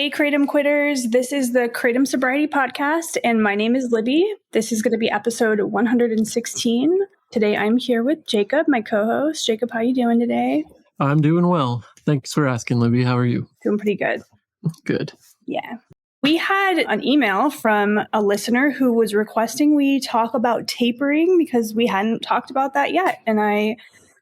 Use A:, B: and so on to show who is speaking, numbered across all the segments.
A: Hey, Kratom Quitters. This is the Kratom Sobriety Podcast, and my name is Libby. This is going to be episode 116. Today, I'm here with Jacob, my co-host. Jacob, how are you doing today?
B: I'm doing well. Thanks for asking, Libby. How are you?
A: Doing pretty good.
B: Good.
A: Yeah. We had an email from a listener who was requesting we talk about tapering because we hadn't talked about that yet. And I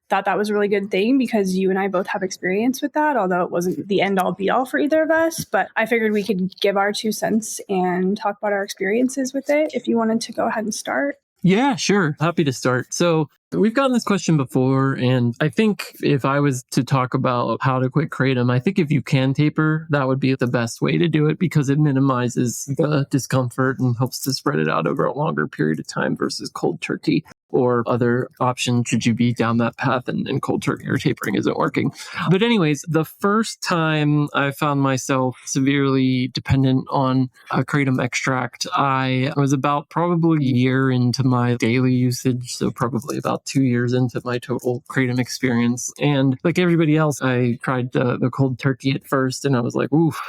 A: thought that was a really good thing because you and I both have experience with that, although it wasn't the end all be all for either of us. But I figured we could give our 2 cents and talk about our experiences with it if you wanted to go ahead and start.
B: Yeah, sure. Happy to start. So we've gotten this question before, and I think if I was to talk about how to quit Kratom, I think if you can taper, that would be the best way to do it because it minimizes the discomfort and helps to spread it out over a longer period of time versus cold turkey or other options should you be down that path and cold turkey or tapering isn't working. But anyways, the first time I found myself severely dependent on a Kratom extract, I was about probably a year into my daily usage, so probably about 2 years into my total Kratom experience. And like everybody else, I tried the cold turkey at first, and I was like, oof,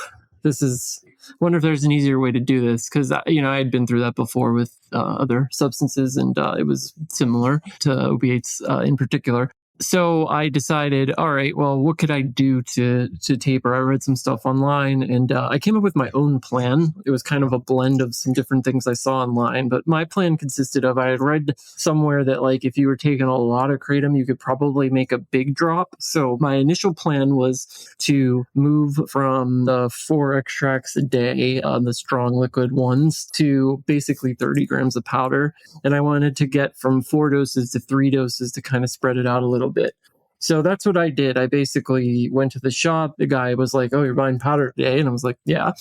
B: wonder if there's an easier way to do this because I had been through that before with other substances, and it was similar to opiates in particular. So I decided, all right, well, what could I do to taper? I read some stuff online, and I came up with my own plan. It was kind of a blend of some different things I saw online, but my plan consisted of, I had read somewhere that like if you were taking a lot of Kratom, you could probably make a big drop. So my initial plan was to move from the 4 extracts a day, the strong liquid ones, to basically 30 grams of powder. And I wanted to get from 4 doses to 3 doses to kind of spread it out a little bit. So that's what I did. I basically went to the shop. The guy was like, "Oh, you're buying powder today?" And I was like, "Yeah."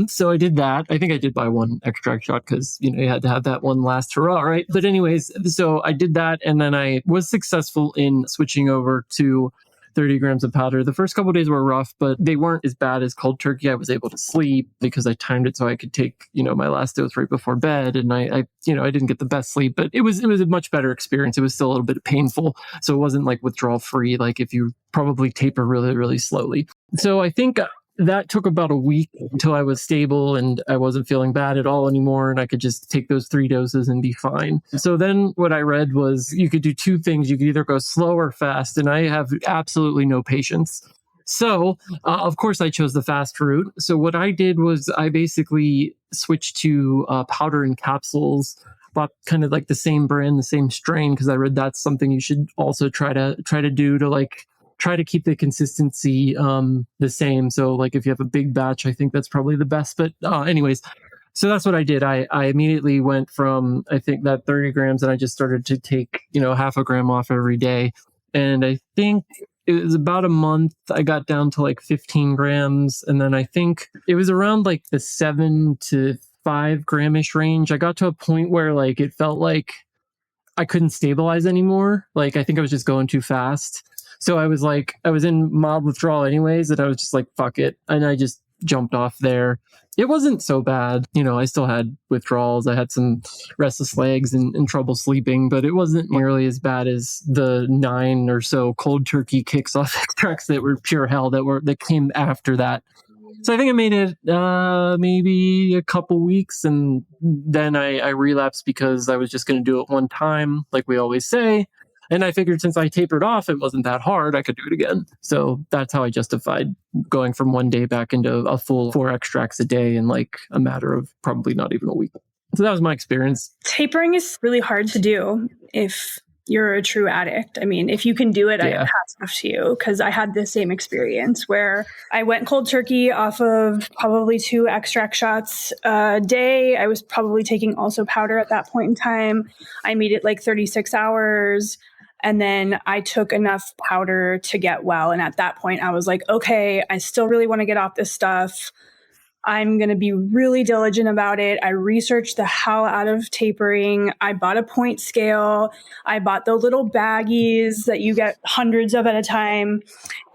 B: So I did that. I think I did buy 1 extract shot because, you had to have that one last hurrah, right? But anyways, so I did that. And then I was successful in switching over to 30 grams of powder. The first couple of days were rough, but they weren't as bad as cold turkey. I was able to sleep because I timed it so I could take, my last dose right before bed. And I didn't get the best sleep, but it was a much better experience. It was still a little bit painful. So it wasn't like withdrawal free, like if you probably taper really, really slowly. So I think that took about a week until I was stable and I wasn't feeling bad at all anymore. And I could just take those 3 doses and be fine. So then what I read was you could do 2 things. You could either go slow or fast. And I have absolutely no patience. So, of course, I chose the fast route. So what I did was I basically switched to powder and capsules, bought kind of like the same brand, the same strain, because I read that's something you should also try to do to like try to keep the consistency the same. So like if you have a big batch, I think that's probably the best. But anyways, so that's what I did. I immediately went from, I think, that 30 grams and I just started to take, half a gram off every day. And I think it was about a month, I got down to like 15 grams. And then I think it was around like the 7 to 5 gramish range. I got to a point where like it felt like I couldn't stabilize anymore. Like I think I was just going too fast. So I was in mild withdrawal anyways, and I was just like, fuck it. And I just jumped off there. It wasn't so bad. I still had withdrawals. I had some restless legs and trouble sleeping, but it wasn't nearly as bad as the 9 or so cold turkey kicks off extracts that were pure hell that came after that. So I think I made it maybe a couple weeks, and then I relapsed because I was just going to do it one time, like we always say. And I figured since I tapered off, it wasn't that hard, I could do it again. So that's how I justified going from one day back into a full 4 extracts a day in like a matter of probably not even a week. So that was my experience.
A: Tapering is really hard to do if you're a true addict. I mean, if you can do it, I hats off to you, because I had the same experience where I went cold turkey off of probably 2 extract shots a day. I was probably taking also powder at that point in time. I made it like 36 hours. And then I took enough powder to get well. And at that point, I was like, okay, I still really want to get off this stuff. I'm going to be really diligent about it. I researched the hell out of tapering. I bought a point scale. I bought the little baggies that you get hundreds of at a time.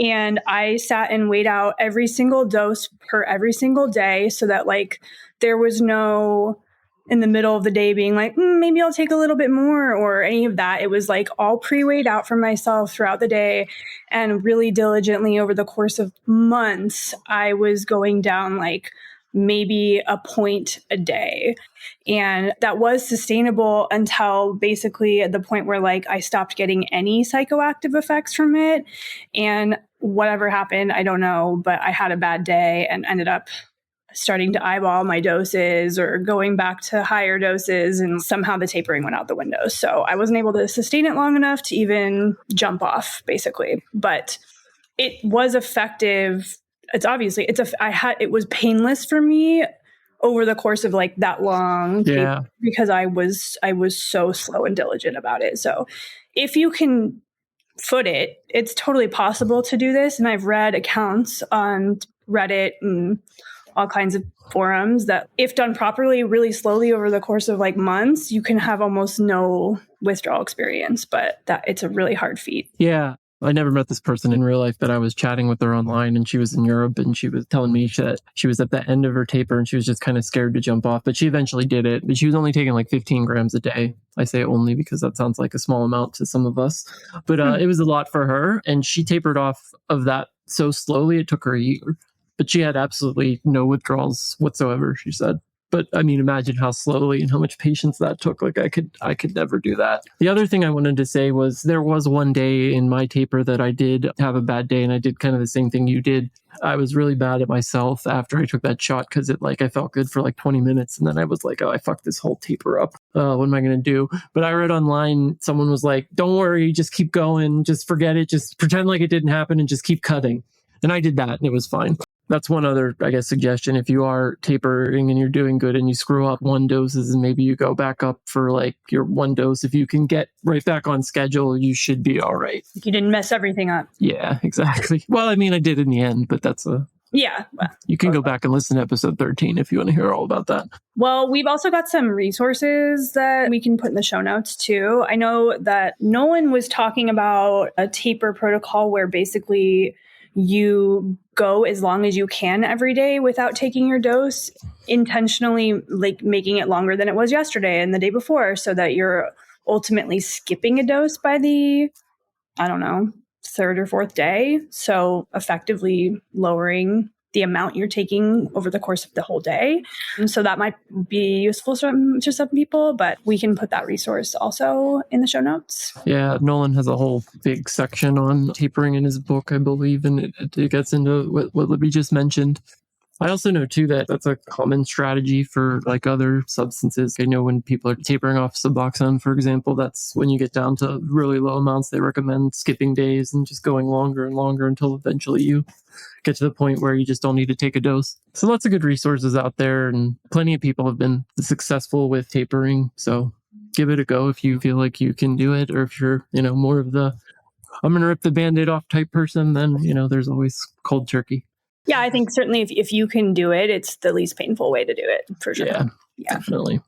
A: And I sat and weighed out every single dose per every single day so that like there was no in the middle of the day being like, maybe I'll take a little bit more or any of that. It was like all pre-weighed out for myself throughout the day, and really diligently over the course of months, I was going down like maybe a point a day. And that was sustainable until basically at the point where like I stopped getting any psychoactive effects from it. And whatever happened, I don't know, but I had a bad day and ended up starting to eyeball my doses or going back to higher doses, and somehow the tapering went out the window. So I wasn't able to sustain it long enough to even jump off, basically. But it was effective. It was painless for me over the course of like that long, because I was so slow and diligent about it. So if you can foot it, it's totally possible to do this. And I've read accounts on Reddit and all kinds of forums that if done properly, really slowly over the course of like months, you can have almost no withdrawal experience, but that it's a really hard feat.
B: Yeah. I never met this person in real life, but I was chatting with her online, and she was in Europe, and she was telling me that she was at the end of her taper and she was just kind of scared to jump off, but she eventually did it. But she was only taking like 15 grams a day. I say only because that sounds like a small amount to some of us, but it was a lot for her. And she tapered off of that so slowly, it took her a year. But she had absolutely no withdrawals whatsoever, she said. But I mean, imagine how slowly and how much patience that took. Like I could never do that. The other thing I wanted to say was there was one day in my taper that I did have a bad day, and I did kind of the same thing you did. I was really bad at myself after I took that shot because I felt good for like 20 minutes. And then I was like, oh, I fucked this whole taper up. What am I going to do? But I read online, someone was like, don't worry, just keep going. Just forget it. Just pretend like it didn't happen and just keep cutting. And I did that and it was fine. That's one other, I guess, suggestion. If you are tapering and you're doing good and you screw up one doses and maybe you go back up for like your one dose, if you can get right back on schedule, you should be all right.
A: You didn't mess everything up.
B: Yeah, exactly. Well, I mean, I did in the end, but that's
A: yeah. Well,
B: you can go back and listen to episode 13 if you want to hear all about that.
A: Well, we've also got some resources that we can put in the show notes too. I know that Nolan was talking about a taper protocol where basically you go as long as you can every day without taking your dose, intentionally like making it longer than it was yesterday and the day before, so that you're ultimately skipping a dose by the, I don't know, third or fourth day. So effectively lowering the amount you're taking over the course of the whole day. And so that might be useful to some people, but we can put that resource also in the show notes.
B: Yeah, Nolan has a whole big section on tapering in his book, I believe, and it gets into what Libby just mentioned. I also know too that that's a common strategy for like other substances. I know when people are tapering off Suboxone, for example, that's when you get down to really low amounts, they recommend skipping days and just going longer and longer until eventually you get to the point where you just don't need to take a dose. So lots of good resources out there, and plenty of people have been successful with tapering. So give it a go if you feel like you can do it, or if you're, more of the I'm going to rip the Band-Aid off type person, then, there's always cold turkey.
A: Yeah, I think certainly if you can do it, it's the least painful way to do it, for sure.
B: Yeah, definitely.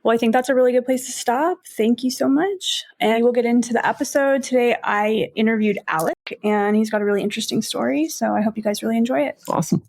A: Well, I think that's a really good place to stop. Thank you so much. And we'll get into the episode. Today, I interviewed Alec, and he's got a really interesting story. So I hope you guys really enjoy it.
B: Awesome.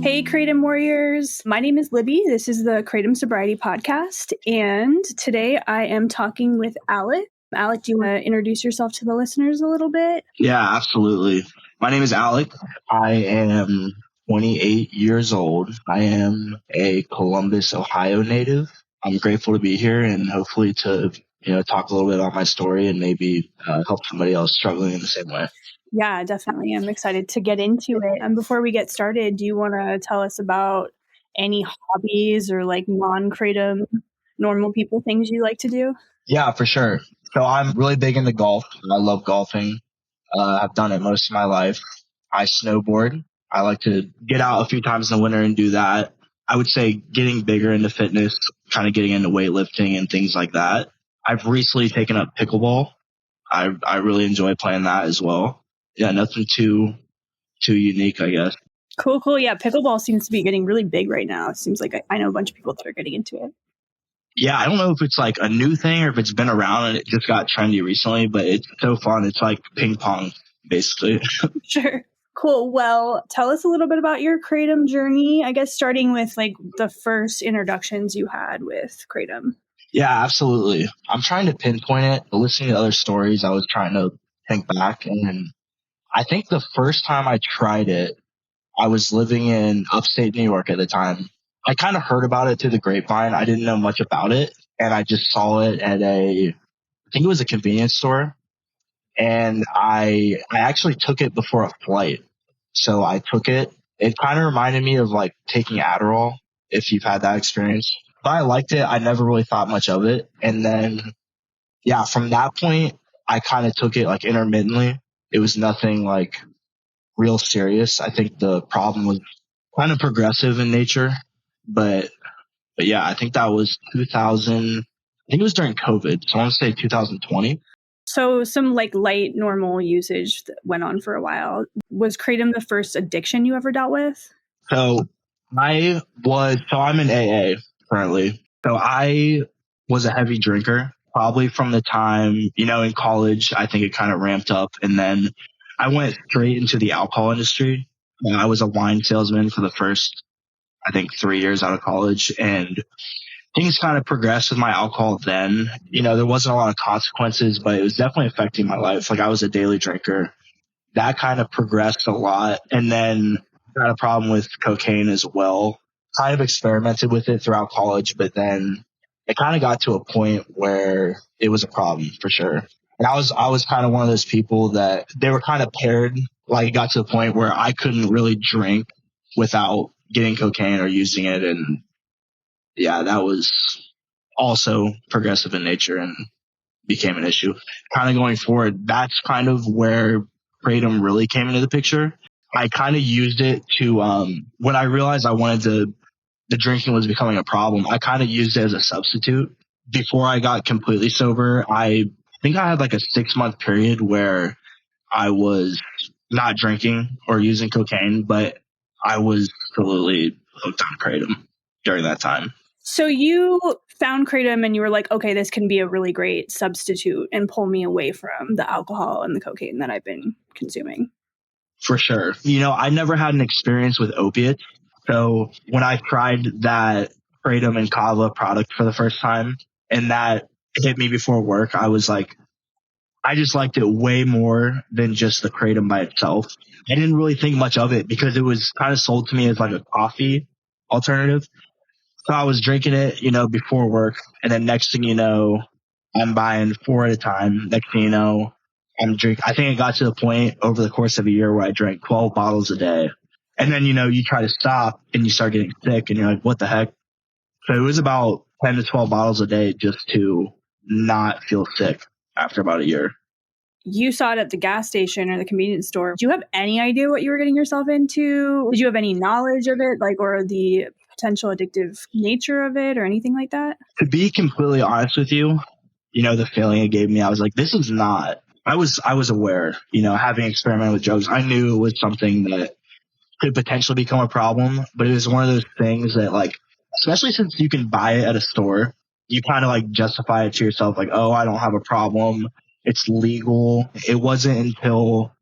A: Hey, Kratom Warriors. My name is Libby. This is the Kratom Sobriety Podcast. And today I am talking with Alec. Alec, do you want to introduce yourself to the listeners a little bit?
C: Yeah, absolutely. My name is Alec. I am 28 years old. I am a Columbus, Ohio native. I'm grateful to be here and hopefully to, talk a little bit about my story and maybe help somebody else struggling in the same way.
A: Yeah, definitely. I'm excited to get into it. And before we get started, do you want to tell us about any hobbies or like non-Kratom, normal people things you like to do?
C: Yeah, for sure. So I'm really big into golf. I love golfing. I've done it most of my life. I snowboard. I like to get out a few times in the winter and do that. I would say getting bigger into fitness, kind of getting into weightlifting and things like that. I've recently taken up pickleball. I really enjoy playing that as well. Yeah, nothing too too unique, I guess.
A: Cool. Yeah, pickleball seems to be getting really big right now. It seems like I know a bunch of people that are getting into it.
C: Yeah, I don't know if it's like a new thing or if it's been around and it just got trendy recently, but it's so fun. It's like ping pong, basically.
A: Sure. Cool. Well, tell us a little bit about your Kratom journey. I guess starting with like the first introductions you had with Kratom.
C: Yeah, absolutely. I'm trying to pinpoint it. Listening to other stories, I was trying to think back. And I think the first time I tried it, I was living in upstate New York at the time. I kind of heard about it through the grapevine. I didn't know much about it. And I just saw it at I think it was a convenience store. And I actually took it before a flight. So I took it. It kind of reminded me of like taking Adderall, if you've had that experience. But I liked it. I never really thought much of it. And then, yeah, from that point, I kind of took it like intermittently. It was nothing like real serious. I think the problem was kind of progressive in nature. But yeah, I think that was 2000. I think it was during COVID. So I want to say 2020.
A: So some like light normal usage that went on for a while. Was Kratom the first addiction you ever dealt with?
C: So I'm in AA currently. So I was a heavy drinker probably from the time, in college. I think it kind of ramped up, and then I went straight into the alcohol industry. I was a wine salesman for the first, I think, 3 years out of college, and things kind of progressed with my alcohol then. There wasn't a lot of consequences, but it was definitely affecting my life. Like I was a daily drinker. That kind of progressed a lot. And then I had a problem with cocaine as well. Kind of experimented with it throughout college, but then it kind of got to a point where it was a problem for sure. And I was kind of one of those people that they were kind of paired. Like it got to the point where I couldn't really drink without getting cocaine or using it. And yeah, that was also progressive in nature and became an issue. Kind of going forward, that's kind of where Kratom really came into the picture. I kind of used it to, when I realized the drinking was becoming a problem, I kind of used it as a substitute. Before I got completely sober, I think I had like a 6-month period where I was not drinking or using cocaine, but I was absolutely hooked on Kratom during that time.
A: So you found Kratom and you were like, okay, this can be a really great substitute and pull me away from the alcohol and the cocaine that I've been consuming.
C: For sure. I never had an experience with opiates. So when I tried that Kratom and Kava product for the first time and that hit me before work, I was like, I just liked it way more than just the Kratom by itself. I didn't really think much of it because it was kind of sold to me as like a coffee alternative. So I was drinking it, before work. And then next thing you know, I'm buying 4 at a time. Next thing you know, I'm drinking. I think it got to the point over the course of a year where I drank 12 bottles a day. And then, you try to stop and you start getting sick and you're like, what the heck? So it was about 10 to 12 bottles a day just to not feel sick after about a year.
A: You saw it at the gas station or the convenience store. Do you have any idea what you were getting yourself into? Did you have any knowledge of it, like, or the potential addictive nature of it or anything like that?
C: To be completely honest with you, the feeling it gave me, I was like, this is not, I was aware, having experimented with drugs, I knew it was something that could potentially become a problem, but it was one of those things that like, especially since you can buy it at a store, you kind of like justify it to yourself, like, oh, I don't have a problem. It's legal. It wasn't until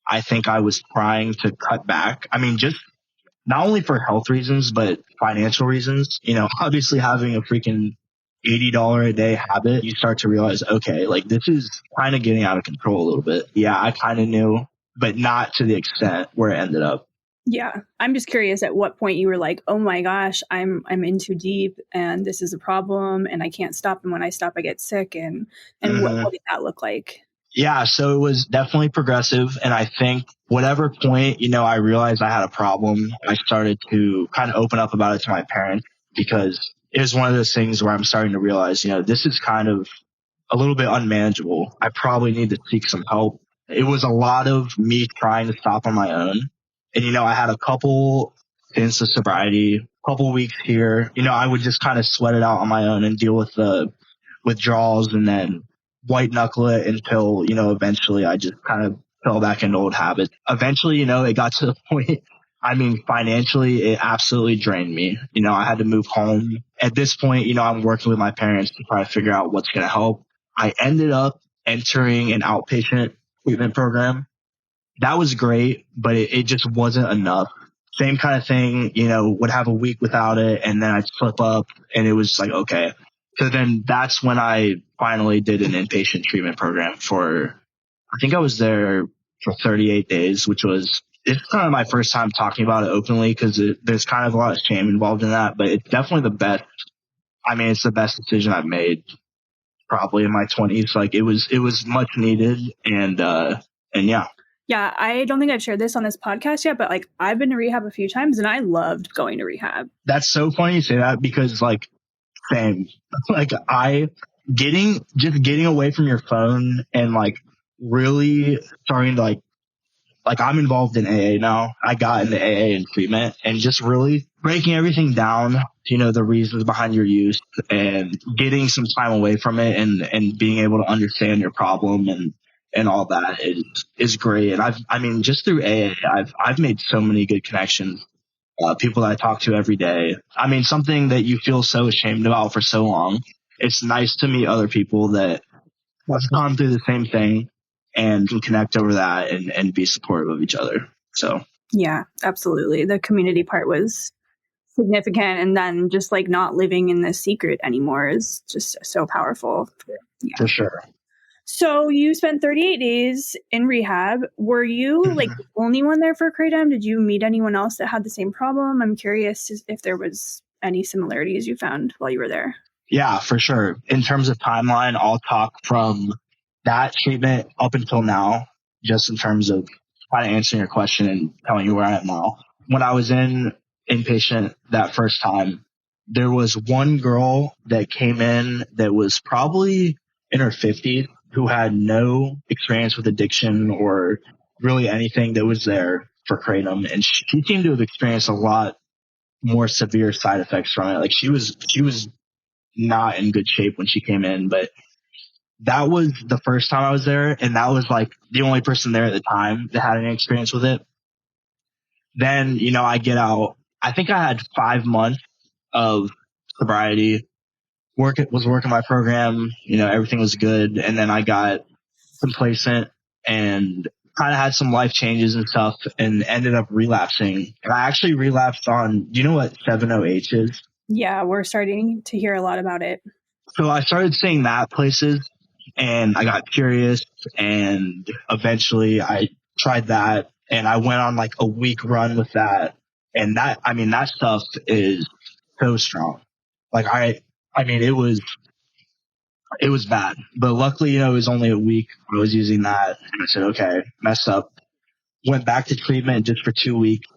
C: I think I was trying to cut back. I mean, just not only for health reasons, but financial reasons. Obviously having a freaking $80 a day habit, you start to realize, okay, like this is kind of getting out of control a little bit. Yeah, I kind of knew, but not to the extent where it ended up.
A: Yeah. I'm just curious at what point you were like, oh my gosh, I'm in too deep and this is a problem and I can't stop. And when I stop, I get sick. And what did that look like?
C: Yeah. So it was definitely progressive. And I think whatever point, I realized I had a problem, I started to kind of open up about it to my parents because it was one of those things where I'm starting to realize, this is kind of a little bit unmanageable. I probably need to seek some help. It was a lot of me trying to stop on my own. And, I had a couple stints of sobriety, a couple weeks here. I would just kind of sweat it out on my own and deal with the withdrawals and then white knuckle it until, eventually I just kind of fell back into old habits. Eventually, it got to the point, financially, it absolutely drained me. I had to move home. At this point, I'm working with my parents to try to figure out what's going to help. I ended up entering an outpatient treatment program. That was great, but it just wasn't enough. Same kind of thing, would have a week without it, and then I'd slip up, and it was like, okay. So then that's when I finally did an inpatient treatment program I think I was there for 38 days, it's kind of my first time talking about it openly because there's kind of a lot of shame involved in that, but it's definitely the best. It's the best decision I've made probably in my 20s. Like it was much needed, and yeah.
A: Yeah, I don't think I've shared this on this podcast yet, but like I've been to rehab a few times and I loved going to rehab.
C: That's so funny you say that because like same. Like getting away from your phone and like really starting to like I'm involved in AA now. I got into AA and treatment and just really breaking everything down, the reasons behind your use and getting some time away from it and being able to understand your problem and all that is great. And just through AA, I've made so many good connections. People that I talk to every day. Something that you feel so ashamed about for so long. It's nice to meet other people that have gone through the same thing and can connect over that and be supportive of each other. So
A: yeah, absolutely. The community part was significant, and then just like not living in the secret anymore is just so powerful.
C: Yeah. For sure.
A: So you spent 38 days in rehab. Were you like the only one there for Kratom? Did you meet anyone else that had the same problem? I'm curious if there was any similarities you found while you were there.
C: Yeah, for sure. In terms of timeline, I'll talk from that treatment up until now, just in terms of kind of answering your question and telling you where I am now. When I was in inpatient that first time, there was one girl that came in that was probably in her 50s who had no experience with addiction or really anything that was there for Kratom. And she seemed to have experienced a lot more severe side effects from it. Like she was not in good shape when she came in, but that was the first time I was there. And that was like the only person there at the time that had any experience with it. Then, I get out. I think I had 5 months of sobriety. Was working my program, everything was good. And then I got complacent and kind of had some life changes and stuff and ended up relapsing. And I actually relapsed on, do you know what 7-OH is?
A: Yeah, we're starting to hear a lot about it.
C: So I started seeing that places and I got curious and eventually I tried that and I went on like a week run with that. And that stuff is so strong. Like it was bad, but luckily, it was only a week I was using that. And I said, okay, messed up. Went back to treatment just for 2 weeks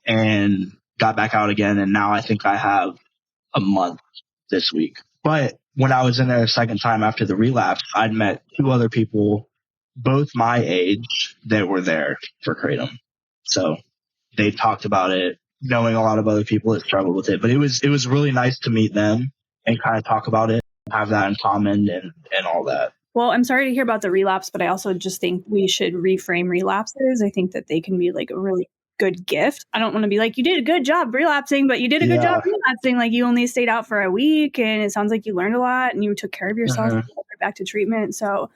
C: and got back out again. And now I think I have a month this week. But when I was in there a second time after the relapse, I'd met 2 other people, both my age, that were there for Kratom. So they talked about it, knowing a lot of other people that struggled with it. But it was really nice to meet them and kind of talk about it, have that in common and all that.
A: Well, I'm sorry to hear about the relapse, but I also just think we should reframe relapses. I think that they can be like a really good gift. I don't want to be like, you did a good job relapsing, but you did a good job relapsing. Like you only stayed out for a week and it sounds like you learned a lot and you took care of yourself and went back to treatment. So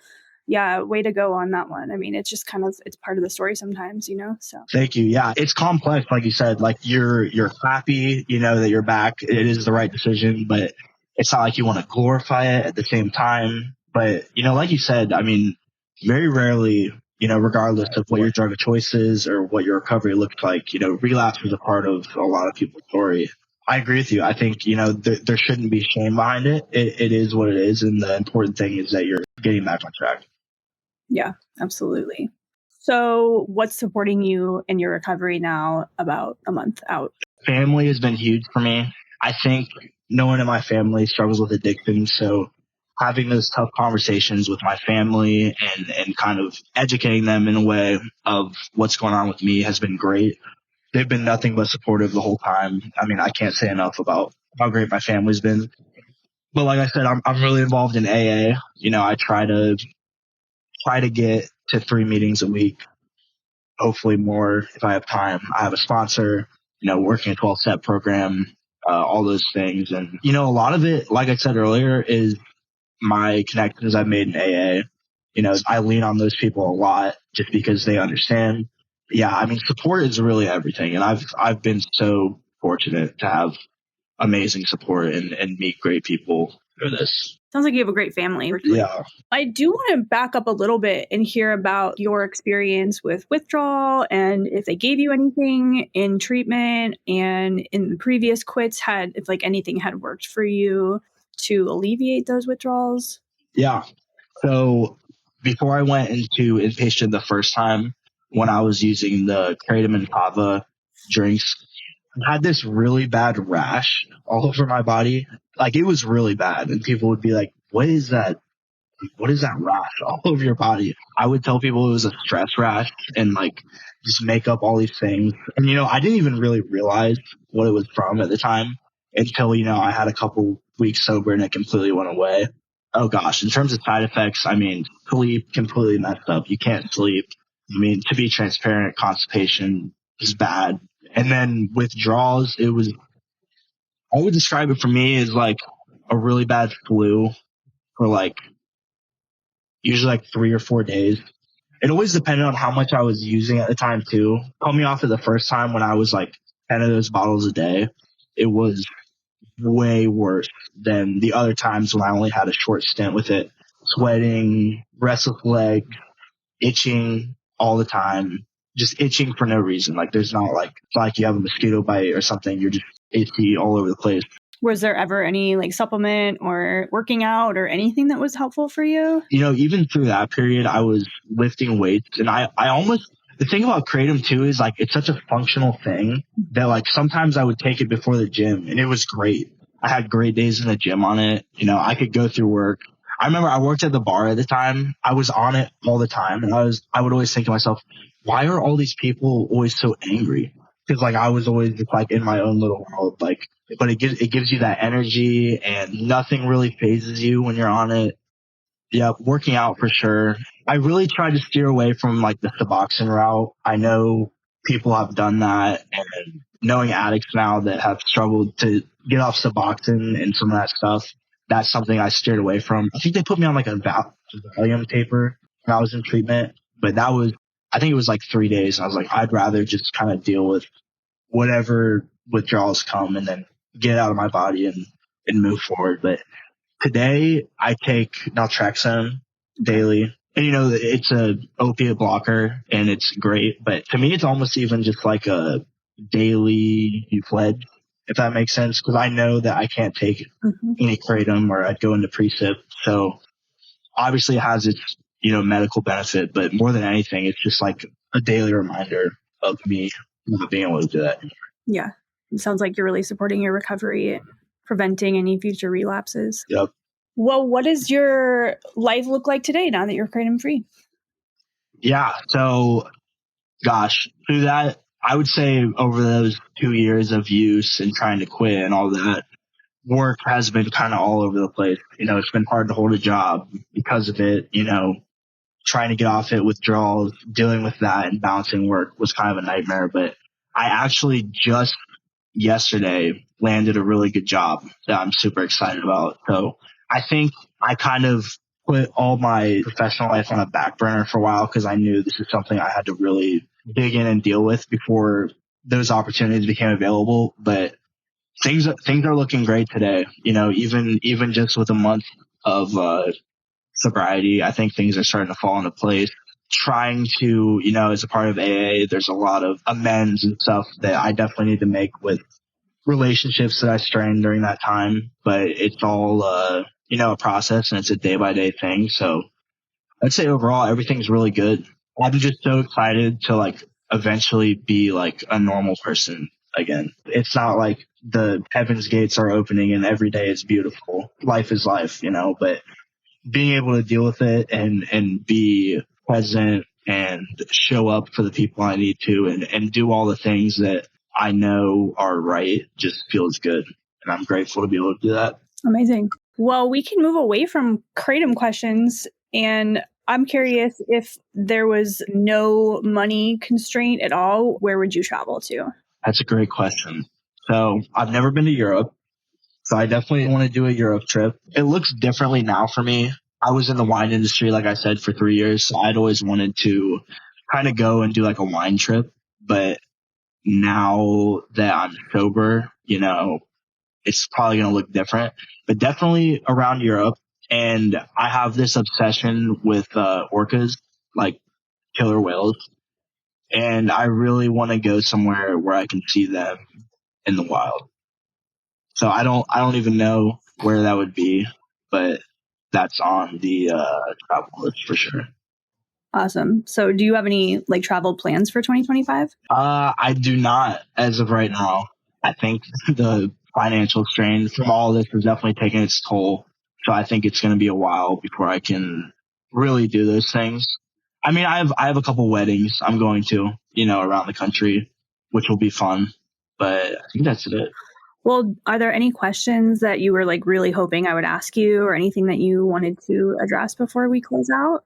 A: yeah, way to go on that one. It's just kind of, it's part of the story sometimes, so.
C: Thank you. Yeah. It's complex. Like you said, like you're happy, that you're back. It is the right decision, but it's not like you want to glorify it at the same time. But, like you said, very rarely, regardless of what your drug of choice is or what your recovery looks like, relapse is a part of a lot of people's story. I agree with you. I think, there shouldn't be shame behind it. It is what it is. And the important thing is that you're getting back on track.
A: Yeah, absolutely. So what's supporting you in your recovery now about a month out?
C: Family has been huge for me. I think no one in my family struggles with addiction. So having those tough conversations with my family and kind of educating them in a way of what's going on with me has been great. They've been nothing but supportive the whole time. I can't say enough about how great my family's been. But like I said, I'm really involved in AA. I try to get to 3 meetings a week. hopefully more if I have time. I have a sponsor, working a 12-step program, all those things. And, a lot of it, like I said earlier, is my connections I've made in AA. I lean on those people a lot just because they understand. Yeah, I mean, support is really everything. And I've been so fortunate to have amazing support and meet great people through this.
A: Sounds like you have a great family.
C: Yeah.
A: I do want to back up a little bit and hear about your experience with withdrawal and if they gave you anything in treatment and in the previous quits if like anything had worked for you to alleviate those withdrawals.
C: Yeah. So before I went into inpatient the first time, when I was using the Kratom and Kava drinks, I had this really bad rash all over my body. Like, it was really bad. And people would be like, what is that? What is that rash all over your body? I would tell people it was a stress rash and like just make up all these things. And, I didn't even really realize what it was from at the time until, I had a couple weeks sober and it completely went away. Oh gosh. In terms of side effects, I mean, sleep completely messed up. You can't sleep. I mean, to be transparent, constipation is bad. And then withdrawals, I would describe it for me as like a really bad flu for like usually like 3 or 4 days. It always depended on how much I was using at the time too. Caught me off at the first time when I was like 10 of those bottles a day. It was way worse than the other times when I only had a short stint with it. Sweating, restless legs, itching all the time, just itching for no reason. Like there's not like you have a mosquito bite or something. You're just itchy all over the place.
A: Was there ever any like supplement or working out or anything that was helpful for you?
C: Even through that period, I was lifting weights, and I almost, the thing about Kratom too is like, it's such a functional thing that like sometimes I would take it before the gym and it was great. I had great days in the gym on it. I could go through work. I remember I worked at the bar at the time. I was on it all the time, and I would always think to myself, why are all these people always so angry? Because like I was always just like in my own little world, like, but it gives you that energy and nothing really phases you when you're on it. Yeah, working out for sure. I really try to steer away from like the Suboxone route. I know people have done that, and knowing addicts now that have struggled to get off Suboxone and some of that stuff, that's something I steered away from. I think they put me on like a Valium taper when I was in treatment, but I think it was like 3 days. I was like, I'd rather just kind of deal with whatever withdrawals come and then get out of my body and move forward. But today I take naltrexone daily. And it's a opiate blocker and it's great. But to me, it's almost even just like a daily pledge, if that makes sense. Because I know that I can't take any Kratom or I'd go into precip. So obviously it has its, medical benefit. But more than anything, it's just like a daily reminder of me not being able to do that.
A: Yeah. It sounds like you're really supporting your recovery and preventing any future relapses.
C: Yep.
A: Well, what does your life look like today now that you're Kratom free?
C: Yeah. So, gosh, through that, I would say over those 2 years of use and trying to quit and all that, work has been kind of all over the place. It's been hard to hold a job because of it. Trying to get off it, withdrawals, dealing with that and balancing work was kind of a nightmare. But I actually just yesterday landed a really good job that I'm super excited about. So I think I kind of put all my professional life on a back burner for a while because I knew this is something I had to really dig in and deal with before those opportunities became available. But things are looking great today. Even just with a month of sobriety, I think things are starting to fall into place. Trying to, as a part of AA, there's a lot of amends and stuff that I definitely need to make with relationships that I strained during that time. But it's all, a process and it's a day by day thing. So I'd say overall, everything's really good. I'm just so excited to like eventually be like a normal person again. It's not like the heaven's gates are opening and every day is beautiful. Life is life, but being able to deal with it and be present and show up for the people I need to and do all the things that I know are right just feels good. And I'm grateful to be able to do that.
A: Amazing. Well, we can move away from Kratom questions and I'm curious, if there was no money constraint at all, where would you travel to?
C: That's a great question. So I've never been to Europe, so I definitely want to do a Europe trip. It looks differently now for me. I was in the wine industry, like I said, for 3 years. So I'd always wanted to kind of go and do like a wine trip. But now that I'm sober, it's probably going to look different, but definitely around Europe. And I have this obsession with orcas, like killer whales. And I really want to go somewhere where I can see them in the wild. So I don't even know where that would be, but that's on the travel list for sure.
A: Awesome. So do you have any like travel plans for 2025?
C: I do not as of right now. I think the financial strain from all this has definitely taken its toll. So I think it's going to be a while before I can really do those things. I mean, I have a couple weddings I'm going to, around the country, which will be fun, but I think that's it.
A: Well, are there any questions that you were like really hoping I would ask you, or anything that you wanted to address before we close out?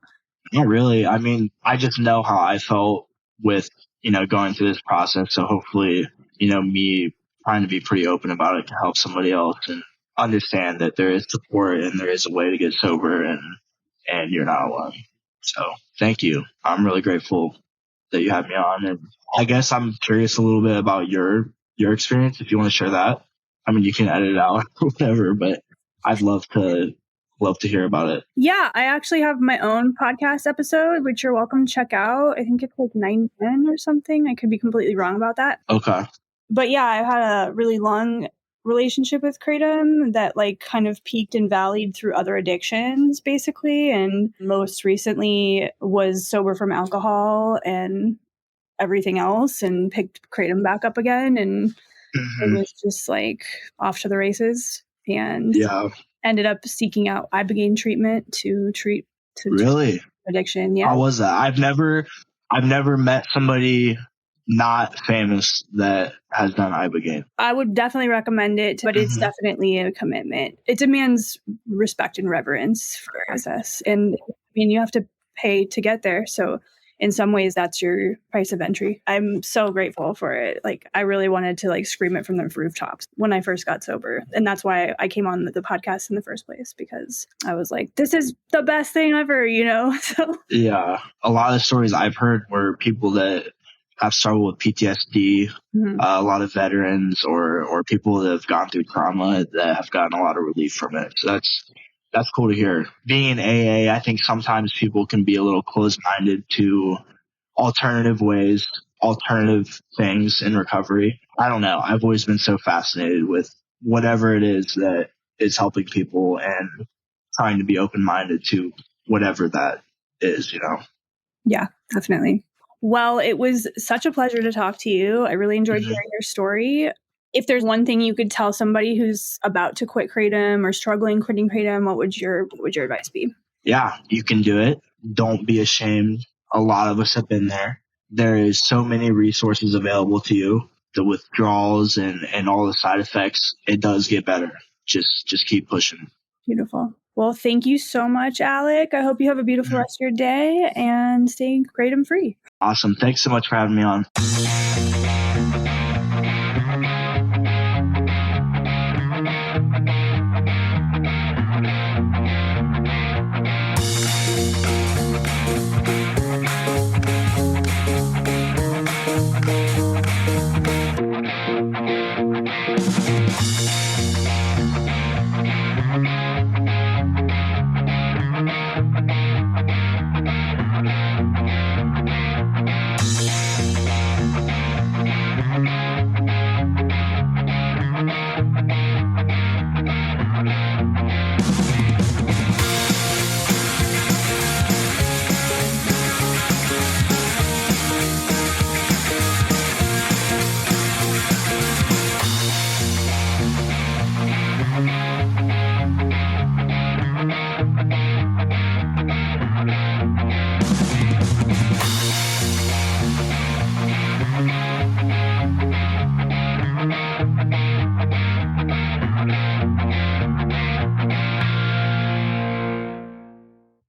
C: Not really. I mean, I just know how I felt with, going through this process. So hopefully, me trying to be pretty open about it can help somebody else and understand that there is support and there is a way to get sober and you're not alone. So thank you. I'm really grateful that you had me on. And I guess I'm curious a little bit about your experience. If you want to share that, I mean, you can edit it out or whatever, but I'd love to hear about it.
A: Yeah, I actually have my own podcast episode, which you're welcome to check out. I think it's like 910 or something. I could be completely wrong about that.
C: Okay.
A: But yeah, I've had a really long relationship with Kratom that like kind of peaked and valleyed through other addictions, basically. And most recently was sober from alcohol and everything else, and picked Kratom back up again. And it was just like off to the races. And ended up seeking out Ibogaine treatment to treat
C: really
A: addiction. Yeah.
C: How was that? I've never met somebody not famous that has done Ibogaine.
A: I would definitely recommend it, but it's definitely a commitment. It demands respect and reverence for the process. And I mean, you have to pay to get there. So in some ways, that's your price of entry. I'm so grateful for it. Like, I really wanted to like scream it from the rooftops when I first got sober. And that's why I came on the podcast in the first place, because I was like, this is the best thing ever, So
C: yeah, a lot of stories I've heard were people that have struggled with PTSD, a lot of veterans or people that have gone through trauma that have gotten a lot of relief from it. So that's cool to hear. Being in AA, I think sometimes people can be a little closed-minded to alternative ways, alternative things in recovery. I don't know. I've always been so fascinated with whatever it is that is helping people and trying to be open-minded to whatever that is,
A: Yeah, definitely. Well, it was such a pleasure to talk to you. I really enjoyed hearing your story. If there's one thing you could tell somebody who's about to quit Kratom or struggling quitting Kratom, what would your advice be?
C: Yeah, you can do it. Don't be ashamed. A lot of us have been there. There is so many resources available to you. The withdrawals and all the side effects, it does get better. Just keep pushing.
A: Beautiful. Well, thank you so much, Alec. I hope you have a beautiful rest of your day and stay Kratom free.
C: Awesome. Thanks so much for having me on.